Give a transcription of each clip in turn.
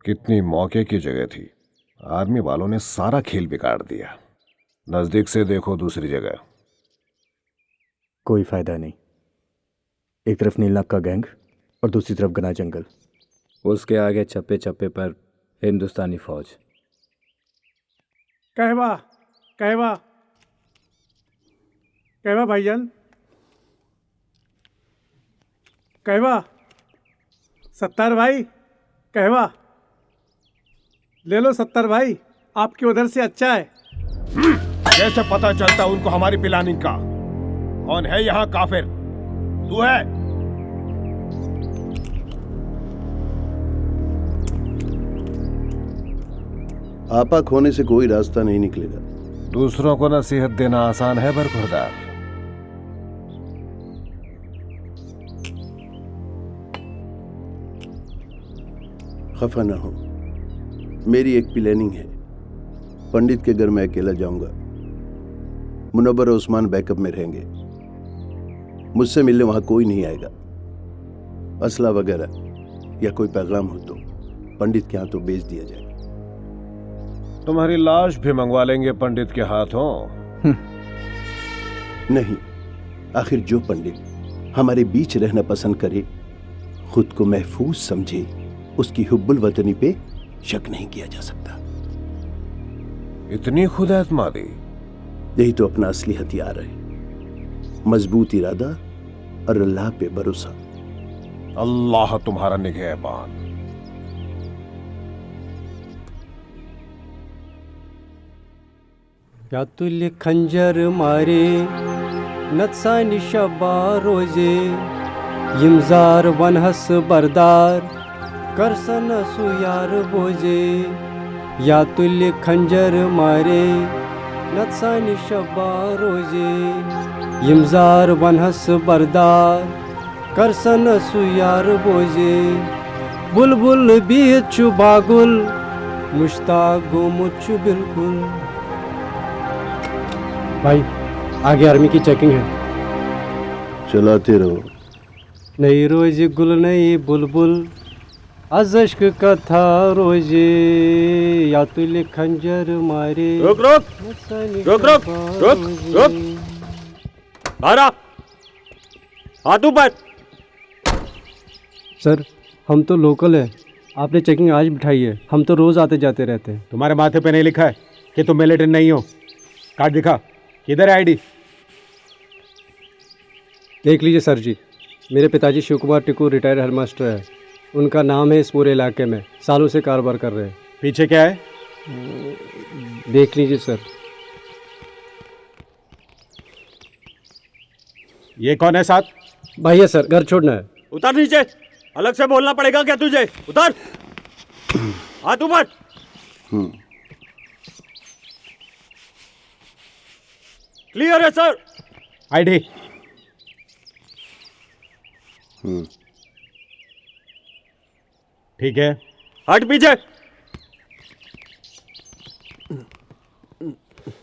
कितनी मौके की जगह थी, आर्मी वालों ने सारा खेल बिगाड़ दिया। नजदीक से देखो दूसरी जगह। कोई फायदा नहीं। एक तरफ नीलनाग का गैंग और दूसरी तरफ घना जंगल। उसके आगे चप्पे चप्पे पर हिंदुस्तानी फौज। कहवा कहवा कहवा भाईजान, कहवा। सत्तार भाई, कहवा ले लो। सत्तार भाई, आपकी उधर से अच्छा है। कैसे पता चलता उनको हमारी प्लानिंग का? कौन है यहाँ काफिर? तू है? आपा खोने से कोई रास्ता नहीं निकलेगा। दूसरों को नसीहत देना आसान है बरखुरदार। खफा ना हो, मेरी एक प्लानिंग है। पंडित के घर मैं अकेला जाऊंगा। मुनव्वर और उस्मान बैकअप में रहेंगे। मुझसे मिलने वहां कोई नहीं आएगा। असला वगैरह या कोई पैगाम हो तो पंडित के हाथों भेज दिया जाए। तुम्हारी लाश भी मंगवा लेंगे पंडित के हाथों। नहीं, आखिर जो पंडित हमारे बीच रहना पसंद करे, खुद को महफूज समझे, उसकी हुब्बुल वतनी पे शक नहीं किया जा सकता। इतनी खुद एतमादी? यही तो अपना असली हथियार है। मजबूत इरादा और अल्लाह पे भरोसा। अल्लाह तुम्हारा निगहबान। या तुल्य खंजर मारे नत्सानी शब्बा रोजे यमजार वनहस बरदार करसन सुयार बोजे। या तुल्य खंजर मारे नत्सानी शब्बा रोजे यमजार वनहस बरदार करसन सुयार बोजे। बुलबुल बीचु बागुल मुश्ताक गुमुचु बिल्कुल। भाई, आगे आर्मी की चेकिंग है। चलाते रहो। नई रोज गुल नई बुलबुल अजश्क कथा रोजे या तुल्य खंजर मारे। रुक रुक रुक रुक रुक रुक। बारा हाथ ऊपर। सर, हम तो लोकल है, आपने चेकिंग आज बिठाई है। हम तो रोज आते जाते रहते हैं। तुम्हारे माथे पे नहीं लिखा है कि तुम मिलिटेंट नहीं हो? कार्ड दिखा। किधर है आईडी? देख लीजिए सर जी, मेरे पिताजी शिव कुमार टिकू रिटायर्ड हेडमास्टर है। उनका नाम है इस पूरे इलाके में, सालों से कारोबार कर रहे हैं। पीछे क्या है? देख लीजिए सर। ये कौन है साथ? भाई है सर, घर छोड़ना है। उतर नीचे, अलग से बोलना पड़ेगा क्या तुझे? उतर। हाथ ऊपर। क्लियर है सर? आईडी। ठीक है। हट पीछे।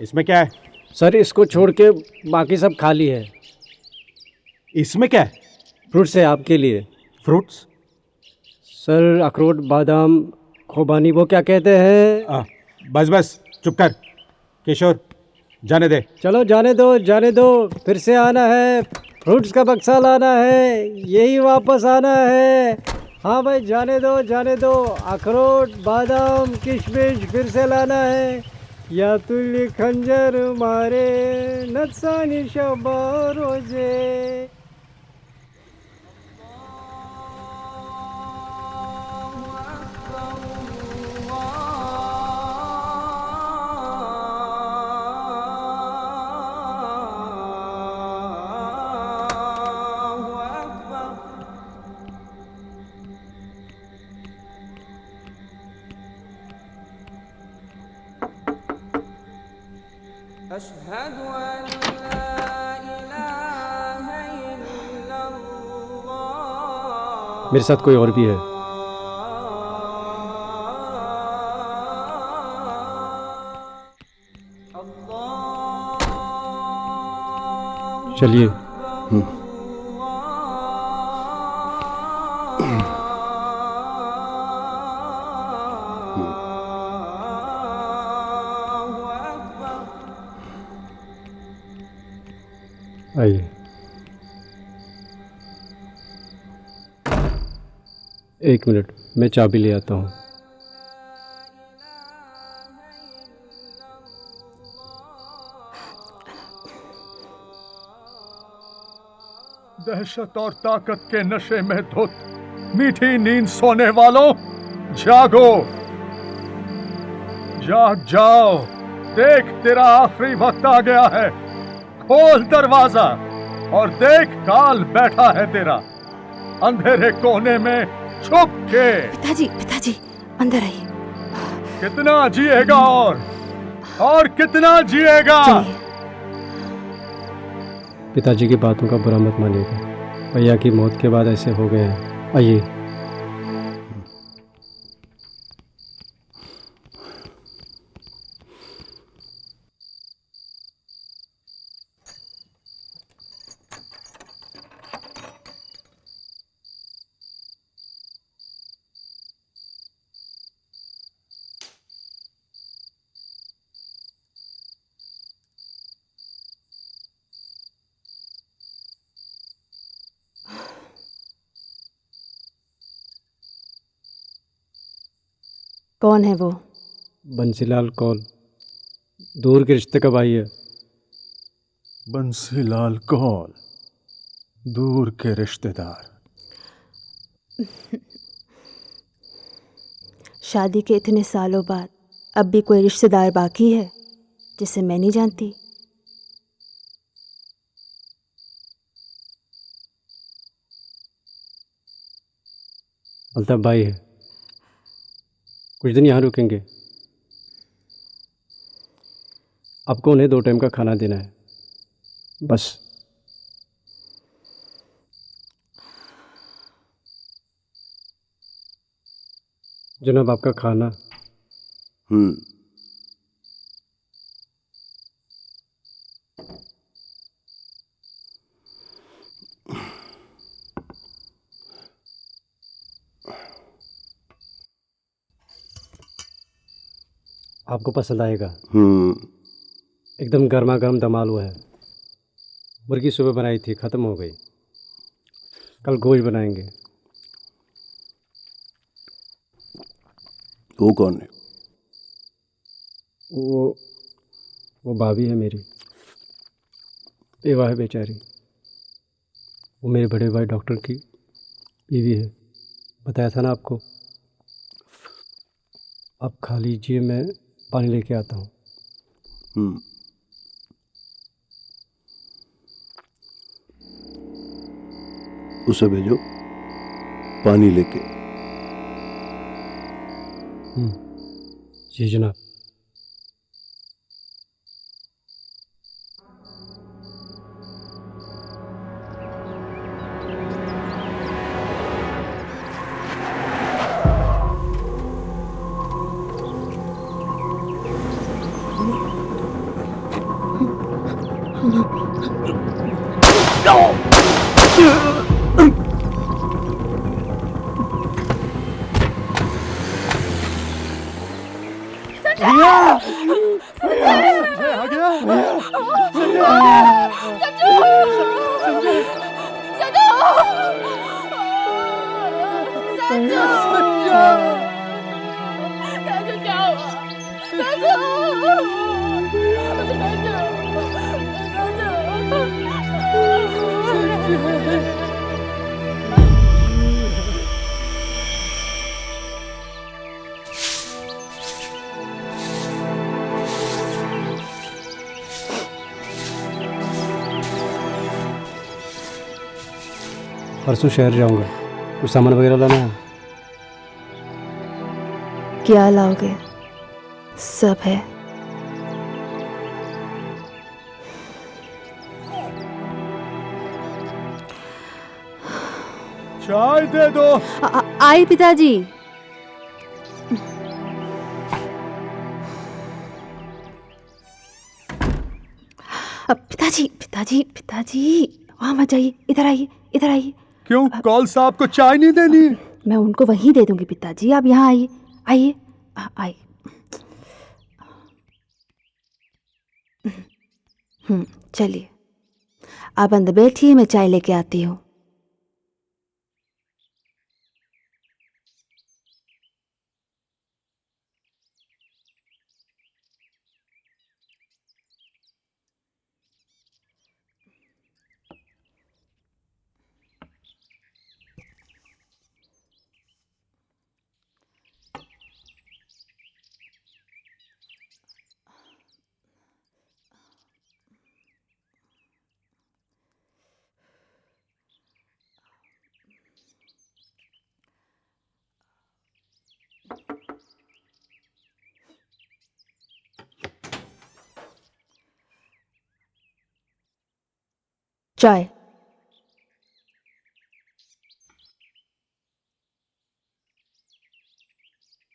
इसमें क्या है? सर, इसको छोड़ के बाकी सब खाली है। इसमें क्या है? फ्रूट्स है आपके लिए। फ्रूट्स? सर, अखरोट, बादाम, खोबानी, वो क्या कहते हैं? बस बस चुप कर किशोर, जाने दे। चलो जाने दो, जाने दो। फिर से आना है, फ्रूट्स का बक्सा लाना है, यही वापस आना है। हाँ भाई, जाने दो, जाने दो। अखरोट, बादाम, किशमिश फिर से लाना है। या तुल्य खंजर मारे नत्सानी शब्बा रोजे। मेरे साथ कोई और भी है। चलिए। एक मिनट, मैं चाबी ले आता हूँ। दहशत और ताकत के नशे में धुत मीठी नींद सोने वालों, जागो, जाग जाओ। देख, तेरा आखिरी वक्त आ गया है। खोल दरवाजा और देख, काल बैठा है तेरा अंधेरे कोने में छुप के। पिताजी अंदर आइए। कितना जिएगा और कितना जिएगा? चलिए। पिताजी की बातों का बुरा मत मानिएगा। भैया की मौत के बाद ऐसे हो गए हैं। आइए। कौन है वो? बंसीलाल कौल, दूर के रिश्ते का भाई है। बंसीलाल कौल, दूर के रिश्तेदार। शादी के इतने सालों बाद अब भी कोई रिश्तेदार बाकी है जिसे मैं नहीं जानती? अल्ताफ भाई है। कुछ दिन यहाँ रुकेंगे। आपको उन्हें 2 टाइम का खाना देना है, बस। जनाब, आपका खाना। आपको पसंद आएगा। एकदम गर्मा गर्म दम आलू है। मुर्गी सुबह बनाई थी, ख़त्म हो गई। कल गोश्त बनाएंगे। वो कौन है? वो भाभी है मेरी, बेवा है बेचारी। वो मेरे बड़े भाई डॉक्टर की बीवी है। बताया था ना आपको। आप खा लीजिए, मैं पानी लेके आता हूँ। उसे भेजो पानी लेके। जी जनाब। परसों शहर जाऊंगा, कुछ सामान वगैरह लाना है। क्या लाओगे? सब है। चाय दे दो। आई पिताजी। पिताजी पिताजी पिताजी, वहां मत जाइए, इधर आइए, इधर आइए। क्यों, कौल साहब को चाय नहीं देनी? मैं उनको वहीं दे दूंगी पिताजी, आप यहाँ आइए, आइए, आइए। चलिए, आप अंदर बैठिए, मैं चाय लेके आती हूँ। चाय।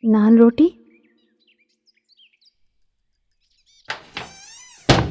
नान रोटी।